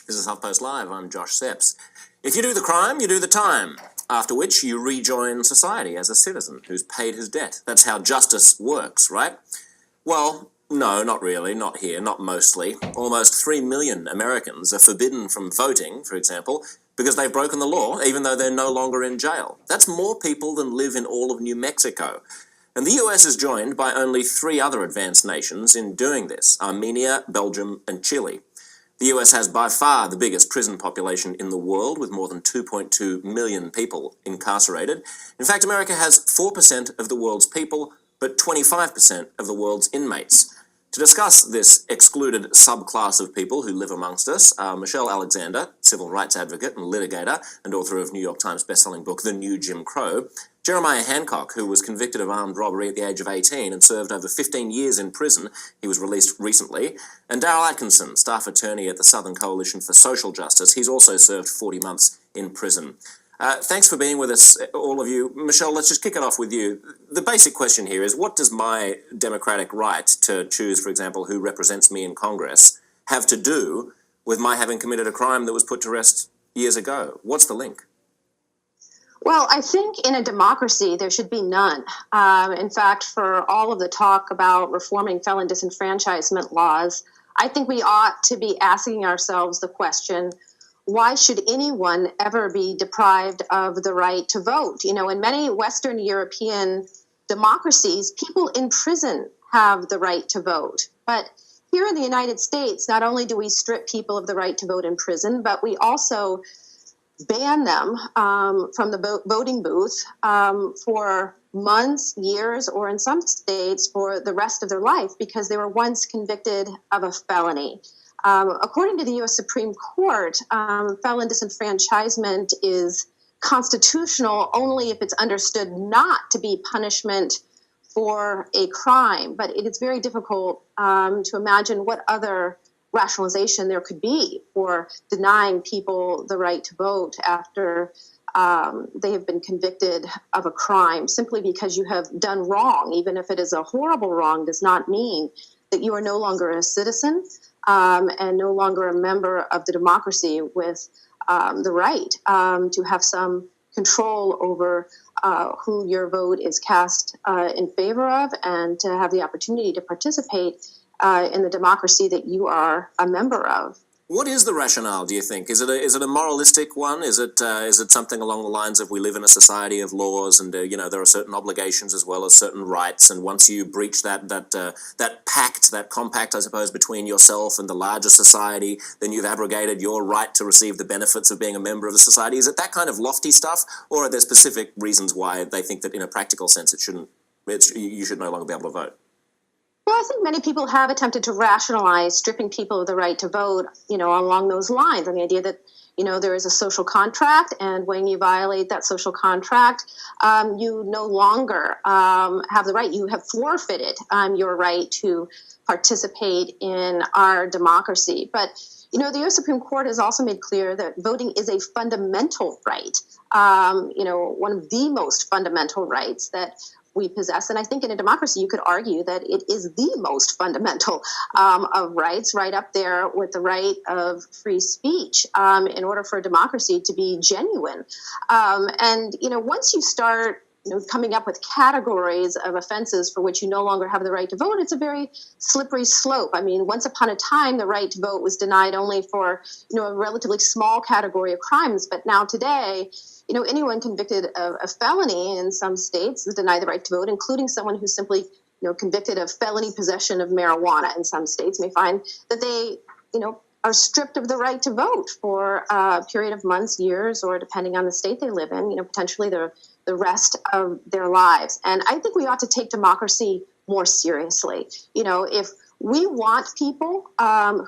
This is HuffPost Live. I'm Josh Sepps. If you do the crime, you do the time. After which you rejoin society as a citizen who's paid his debt. That's how justice works, right? Well, no, not really, not here, not mostly. Almost 3 million Americans are forbidden from voting, for example, because they've broken the law, even though they're no longer in jail. That's more people than live in all of New Mexico. And the US is joined by only 3 other advanced nations in doing this: Armenia, Belgium, and Chile. The US has by far the biggest prison population in the world, with more than 2.2 million people incarcerated. In fact, America has 4% of the world's people, but 25% of the world's inmates. To discuss this excluded subclass of people who live amongst us are Michelle Alexander, civil rights advocate and litigator, and author of New York Times bestselling book The New Jim Crow; Jeremiah Hancock, who was convicted of armed robbery at the age of 18 and served over 15 years in prison. He was released recently; and Daryl Atkinson, staff attorney at the Southern Coalition for Social Justice. He's also served 40 months in prison. Thanks for being with us, all of you. Michelle, let's just kick it off with you. The basic question here is, what does my democratic right to choose, for example, who represents me in Congress have to do with my having committed a crime that was put to rest years ago? What's the link? Well, I think in a democracy, there should be none. In fact, for all of the talk about reforming felon disenfranchisement laws, I think we ought to be asking ourselves the question, why should anyone ever be deprived of the right to vote? You know, in many Western European democracies, people in prison have the right to vote. But here in the United States, not only do we strip people of the right to vote in prison, but we also ban them from the voting booth for months, years, or in some states for the rest of their life because they were once convicted of a felony. According to the U.S. Supreme Court, felon disenfranchisement is constitutional only if it's understood not to be punishment for a crime. But it is very difficult to imagine what other rationalization there could be for denying people the right to vote after they have been convicted of a crime. Simply because you have done wrong, even if it is a horrible wrong, does not mean that you are no longer a citizen and no longer a member of the democracy with the right to have some control over who your vote is cast in favor of, and to have the opportunity to participate in the democracy that you are a member of. What is the rationale, do you think? Is it a moralistic one? Is it something along the lines of we live in a society of laws and there are certain obligations as well as certain rights, and once you breach that compact, I suppose, between yourself and the larger society, then you've abrogated your right to receive the benefits of being a member of the society? Is it that kind of lofty stuff, or are there specific reasons why they think that in a practical sense you should no longer be able to vote? Well, I think many people have attempted to rationalize stripping people of the right to vote, along those lines, and the idea that, there is a social contract, and when you violate that social contract, you no longer have the right. You have forfeited your right to participate in our democracy. But, the U.S. Supreme Court has also made clear that voting is a fundamental right, one of the most fundamental rights that we possess. And I think in a democracy, you could argue that it is the most fundamental of rights, right up there with the right of free speech in order for a democracy to be genuine. And once you start coming up with categories of offenses for which you no longer have the right to vote, it's a very slippery slope. I mean, once upon a time, the right to vote was denied only for, a relatively small category of crimes. But now today, anyone convicted of a felony in some states is denied the right to vote, including someone who's simply, convicted of felony possession of marijuana in some states may find that they, are stripped of the right to vote for a period of months, years, or depending on the state they live in, potentially the rest of their lives. And I think we ought to take democracy more seriously. If we want people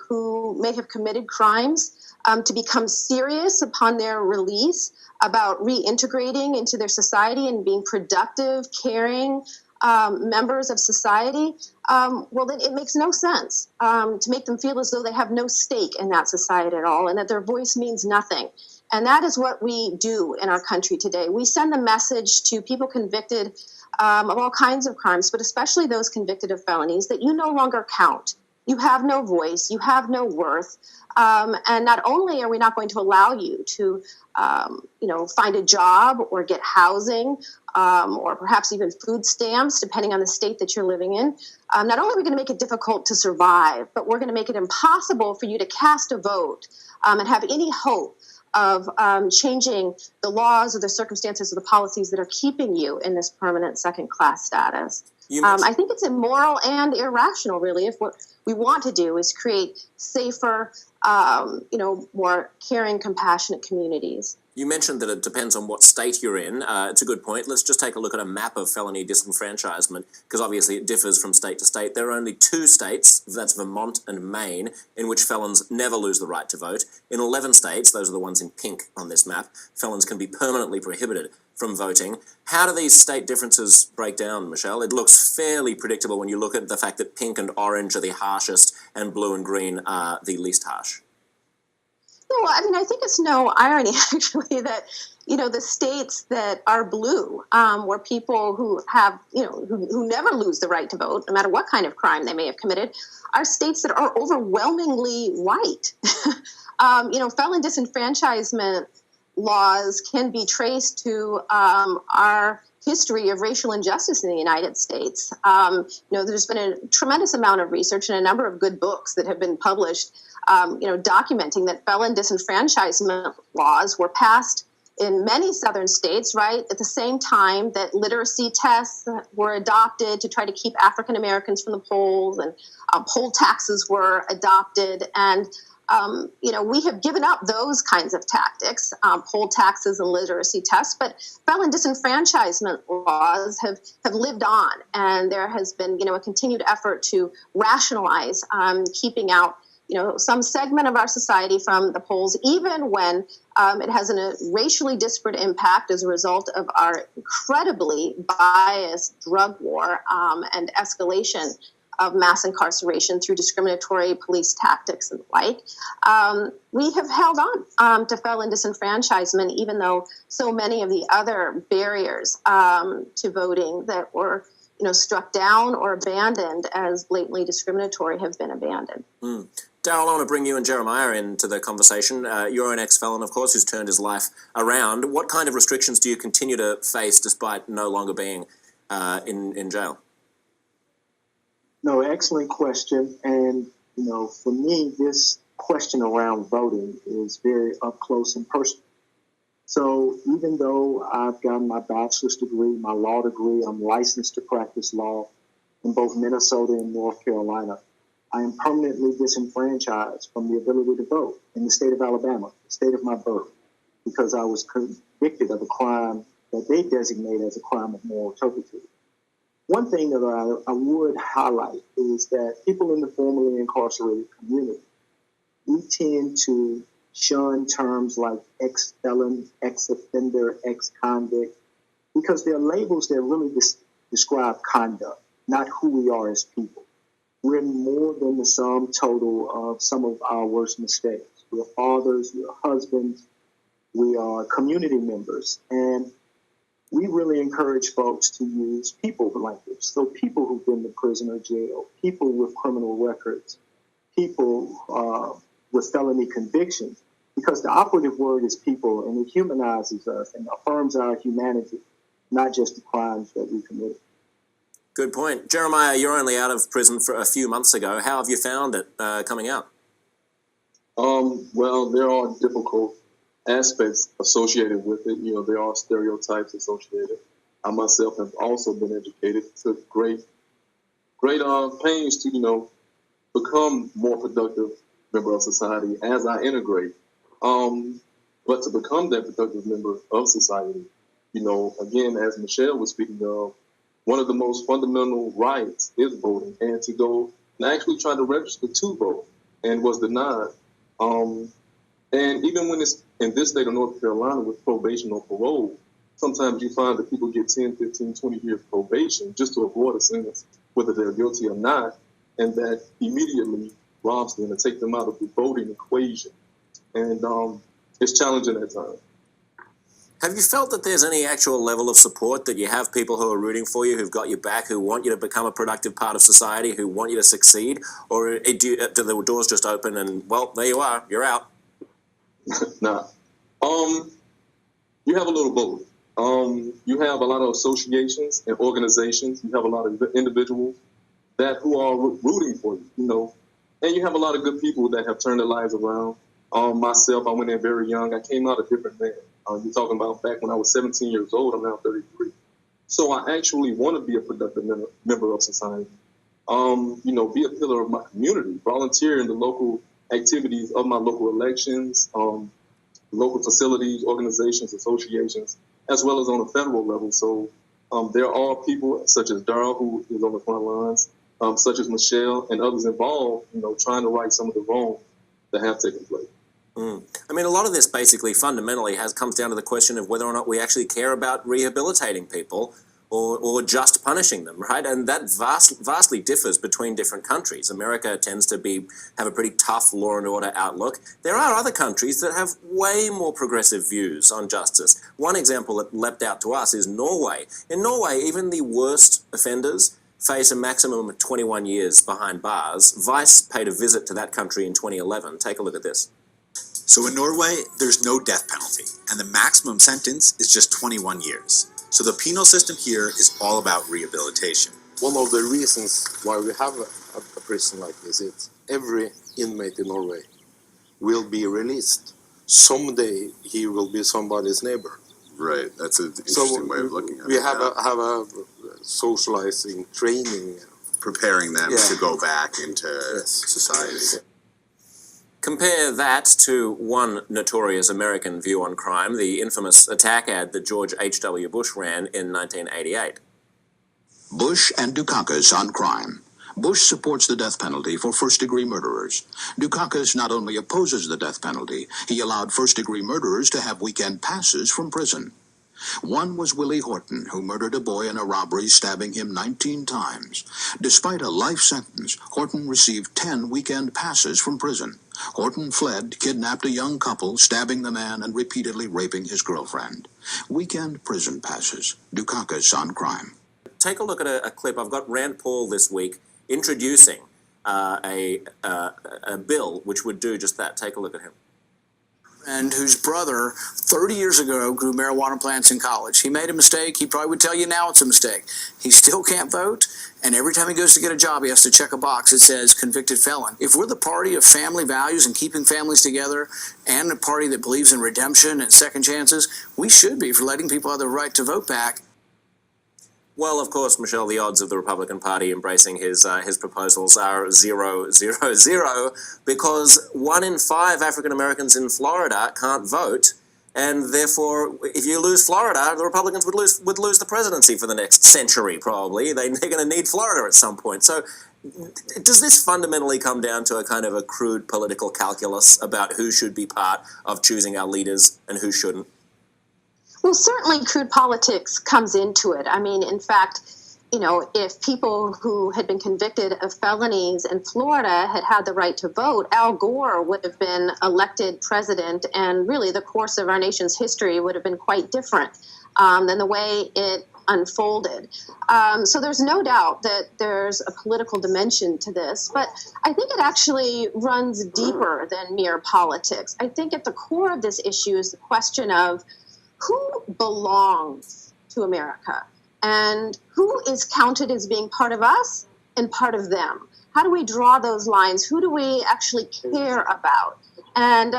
who may have committed crimes to become serious upon their release about reintegrating into their society and being productive, caring members of society, well, then it makes no sense to make them feel as though they have no stake in that society at all and that their voice means nothing. And that is what we do in our country today. We send the message to people convicted of all kinds of crimes, but especially those convicted of felonies, that you no longer count. you have no voice, you have no worth. And not only are we not going to allow you to, find a job or get housing, or perhaps even food stamps, depending on the state that you're living in. Not only are we going to make it difficult to survive, but we're going to make it impossible for you to cast a vote and have any hope of changing the laws or the circumstances or the policies that are keeping you in this permanent second-class status. I think it's immoral and irrational, really, if what we want to do is create safer, more caring, compassionate communities. You mentioned that it depends on what state you're in. It's a good point. Let's just take a look at a map of felony disenfranchisement, because obviously it differs from state to state. There are only 2 states, that's Vermont and Maine, in which felons never lose the right to vote. In 11 states, those are the ones in pink on this map, felons can be permanently prohibited from voting. How do these state differences break down, Michelle? It looks fairly predictable when you look at the fact that pink and orange are the harshest and blue and green are the least harsh. No, I think it's no irony, actually, that, the states that are blue, where people who have, who never lose the right to vote, no matter what kind of crime they may have committed, are states that are overwhelmingly white. Felon disenfranchisement laws can be traced to our history of racial injustice in the United States. There's been a tremendous amount of research and a number of good books that have been published, documenting that felon disenfranchisement laws were passed in many southern states, right, at the same time that literacy tests were adopted to try to keep African Americans from the polls, and poll taxes were adopted. And we have given up those kinds of tactics, poll taxes and literacy tests, but felon disenfranchisement laws have lived on, and there has been, a continued effort to rationalize keeping out, some segment of our society from the polls, even when it has a racially disparate impact as a result of our incredibly biased drug war and escalation of mass incarceration through discriminatory police tactics and the like. We have held on to felon disenfranchisement, even though so many of the other barriers to voting that were struck down or abandoned as blatantly discriminatory have been abandoned. Daryl, I want to bring you and Jeremiah into the conversation. You're an ex-felon, of course, who's turned his life around. What kind of restrictions do you continue to face despite no longer being in jail? No, excellent question. And, for me, this question around voting is very up close and personal. So even though I've gotten my bachelor's degree, my law degree, I'm licensed to practice law in both Minnesota and North Carolina, I am permanently disenfranchised from the ability to vote in the state of Alabama, the state of my birth, because I was convicted of a crime that they designate as a crime of moral turpitude. One thing that I would highlight is that people in the formerly incarcerated community, we tend to shun terms like ex-felon, ex-offender, ex-convict, because they're labels that really describe conduct, not who we are as people. We're more than the sum total of some of our worst mistakes. We're fathers, we're husbands, we are community members, and we really encourage folks to use people language. So people who've been to prison or jail, people with criminal records, people with felony convictions, because the operative word is people, and it humanizes us and affirms our humanity, not just the crimes that we committed. Good point. Jeremiah, you're only out of prison for a few months ago. How have you found it coming out? Well, there are difficult aspects associated with it. There are stereotypes associated. I myself have also been educated, took great pains to, become more productive member of society as I integrate. But to become that productive member of society, again, as Michelle was speaking of, one of the most fundamental rights is voting, and to go and actually try to register to vote and was denied. And even when it's in this state of North Carolina with probation or parole, sometimes you find that people get 10, 15, 20 years probation just to avoid a sentence, whether they're guilty or not, and that immediately robs them and take them out of the voting equation. And it's challenging at times. Have you felt that there's any actual level of support, that you have people who are rooting for you, who've got your back, who want you to become a productive part of society, who want you to succeed? Or do the doors just open and, well, there you are, you're out? Nah. You have a little both. You have a lot of associations and organizations. You have a lot of individuals who are rooting for you, you know. And you have a lot of good people that have turned their lives around. Myself, I went in very young. I came out a different man. You're talking about back when I was 17 years old. I'm now 33. So I actually want to be a productive member of society. You know, be a pillar of my community, volunteer in the local activities of my local elections, local facilities, organizations, associations, as well as on a federal level. So there are people such as Daryl, who is on the front lines, such as Michelle and others involved, you know, trying to right some of the wrongs that have taken place. I mean, a lot of this basically fundamentally comes down to the question of whether or not we actually care about rehabilitating people or just punishing them, right? And that vastly differs between different countries. America tends to have a pretty tough law and order outlook. There are other countries that have way more progressive views on justice. One example that leapt out to us is Norway. In Norway, even the worst offenders face a maximum of 21 years behind bars. Vice paid a visit to that country in 2011. Take a look at this. So in Norway, there's no death penalty, and the maximum sentence is just 21 years. So the penal system here is all about rehabilitation. One of the reasons why we have a prison like this is every inmate in Norway will be released. Someday he will be somebody's neighbor. Right, that's an interesting way of looking at it. We have a socializing training. Preparing them to go back into society. Compare that to one notorious American view on crime, the infamous attack ad that George H.W. Bush ran in 1988. Bush and Dukakis on crime. Bush supports the death penalty for first-degree murderers. Dukakis not only opposes the death penalty, he allowed first-degree murderers to have weekend passes from prison. One was Willie Horton, who murdered a boy in a robbery, stabbing him 19 times. Despite a life sentence, Horton received 10 weekend passes from prison. Horton fled, kidnapped a young couple, stabbing the man and repeatedly raping his girlfriend. Weekend prison passes. Dukakis on crime. Take a look at a clip. I've got Rand Paul this week introducing a bill which would do just that. Take a look at him. And whose brother 30 years ago grew marijuana plants in college. He made a mistake. He probably would tell you now it's a mistake. He still can't vote, and every time he goes to get a job, he has to check a box that says convicted felon. If we're the party of family values and keeping families together, and a party that believes in redemption and second chances, we should be for letting people have the right to vote back. Well, of course, Michelle, the odds of the Republican Party embracing his proposals are 0-0-0, because 1 in 5 African Americans in Florida can't vote, and therefore, if you lose Florida, the Republicans would lose the presidency for the next century, probably. They're going to need Florida at some point. So does this fundamentally come down to a kind of a crude political calculus about who should be part of choosing our leaders and who shouldn't? Well, certainly crude politics comes into it. I mean, in fact, you know, if people who had been convicted of felonies in Florida had had the right to vote, Al Gore would have been elected president, and really the course of our nation's history would have been quite different than the way it unfolded. So there's no doubt that there's a political dimension to this, but I think it actually runs deeper than mere politics. I think at the core of this issue is the question of who belongs to America and who is counted as being part of us and part of them. How do we draw those lines? Who do we actually care about? And,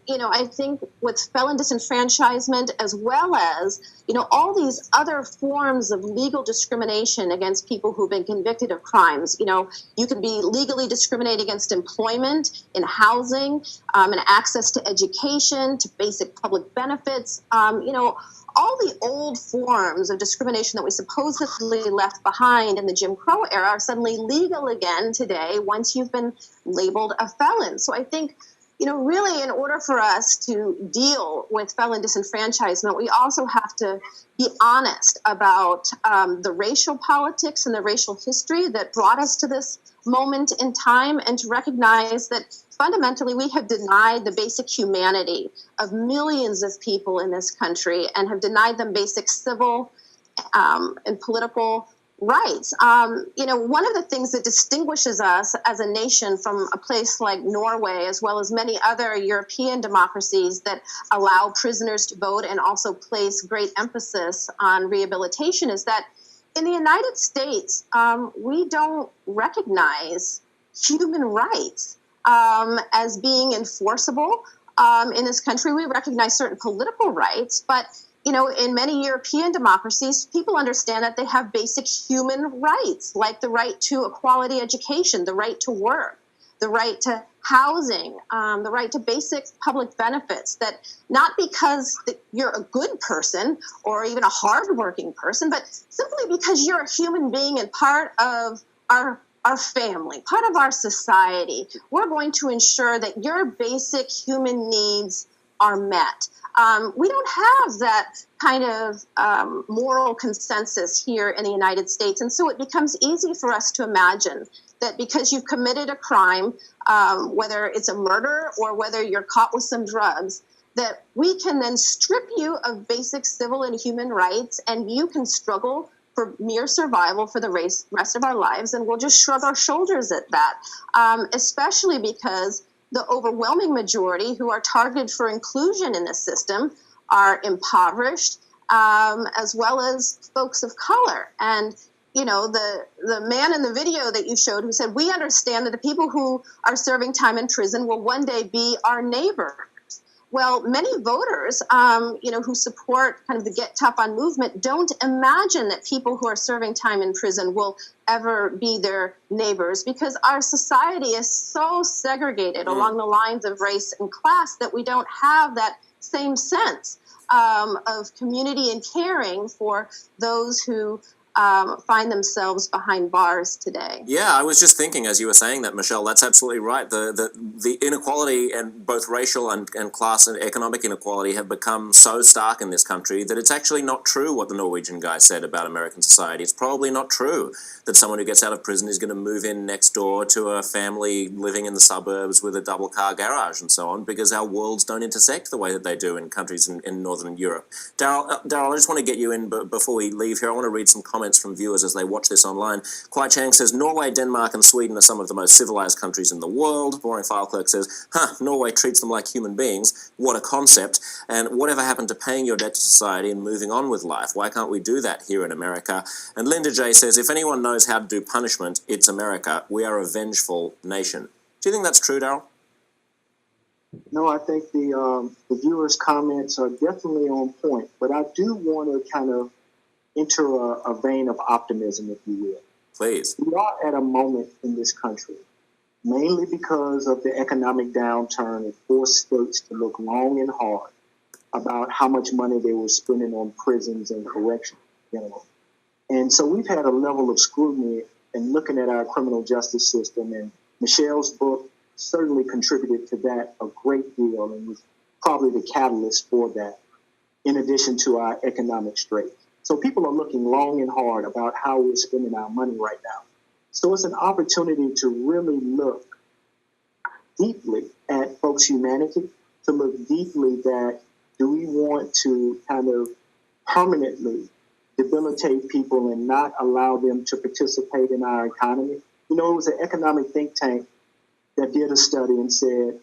you know, I think with felon disenfranchisement, as well as, you know, all these other forms of legal discrimination against people who've been convicted of crimes, you know, you can be legally discriminated against employment, in housing, and access to education, to basic public benefits, you know, all the old forms of discrimination that we supposedly left behind in the Jim Crow era are suddenly legal again today once you've been labeled a felon. So I think, you know, really, in order for us to deal with felon disenfranchisement, we also have to be honest about the racial politics and the racial history that brought us to this moment in time, and to recognize that fundamentally, we have denied the basic humanity of millions of people in this country and have denied them basic civil and political rights. One of the things that distinguishes us as a nation from a place like Norway, as well as many other European democracies that allow prisoners to vote and also place great emphasis on rehabilitation, is that in the United States, we don't recognize human rights as being enforceable. In this country, we recognize certain political rights, but in many European democracies, people understand that they have basic human rights, like the right to a quality education, the right to work, the right to housing, the right to basic public benefits, that not because you're a good person or even a hardworking person, but simply because you're a human being and part of our family, part of our society. We're going to ensure that your basic human needs are met. We don't have that kind of moral consensus here in the United States. And so it becomes easy for us to imagine that because you've committed a crime, whether it's a murder or whether you're caught with some drugs, that we can then strip you of basic civil and human rights, and you can struggle for mere survival for the rest of our lives, and we'll just shrug our shoulders at that, especially because the overwhelming majority who are targeted for inclusion in this system are impoverished, as well as folks of color. And, the man in the video that you showed who said, we understand that the people who are serving time in prison will one day be our neighbors. Well, many voters, who support kind of the Get Tough On movement don't imagine that people who are serving time in prison will ever be their neighbors, because our society is so segregated along the lines of race and class that we don't have that same sense of community and caring for those who find themselves behind bars today. Yeah, I was just thinking as you were saying that, Michelle, that's absolutely right. The inequality, and both racial and class and economic inequality, have become so stark in this country that it's actually not true what the Norwegian guy said about American society. It's probably not true that someone who gets out of prison is going to move in next door to a family living in the suburbs with a double-car garage and so on, because our worlds don't intersect the way that they do in countries in Northern Europe. Daryl, I just want to get you in before we leave here. I want to read some comments from viewers as they watch this online. Kwai Chang says, Norway, Denmark and Sweden are some of the most civilized countries in the world. Boring File Clerk says, Norway treats them like human beings. What a concept. And whatever happened to paying your debt to society and moving on with life? Why can't we do that here in America? And Linda J says, if anyone knows how to do punishment, it's America. We are a vengeful nation. Do you think that's true, Daryl? No, I think the viewers' comments are definitely on point, but I do want to kind of enter a vein of optimism, if you will. Please. We are at a moment in this country, mainly because of the economic downturn, it forced states to look long and hard about how much money they were spending on prisons and corrections in general. And so we've had a level of scrutiny in looking at our criminal justice system, and Michelle's book certainly contributed to that a great deal and was probably the catalyst for that, in addition to our economic straits. So people are looking long and hard about how we're spending our money right now. So it's an opportunity to really look deeply at folks' humanity, to look deeply that do we want to kind of permanently debilitate people and not allow them to participate in our economy? It was an economic think tank that did a study and said,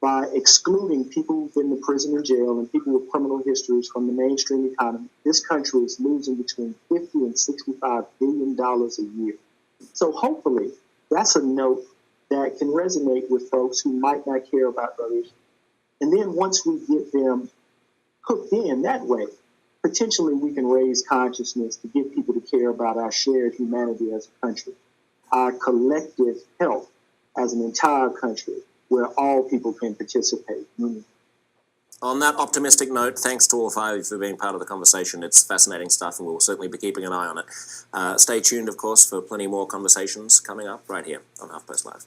by excluding people who've been to prison or jail and people with criminal histories from the mainstream economy, this country is losing between $50 and $65 billion a year. So hopefully that's a note that can resonate with folks who might not care about those issues. And then once we get them hooked in that way, potentially we can raise consciousness to get people to care about our shared humanity as a country, our collective health as an entire country, where all people can participate. On that optimistic note, thanks to all five of you for being part of the conversation. It's fascinating stuff, and we'll certainly be keeping an eye on it. Stay tuned, of course, for plenty more conversations coming up right here on HuffPost Live.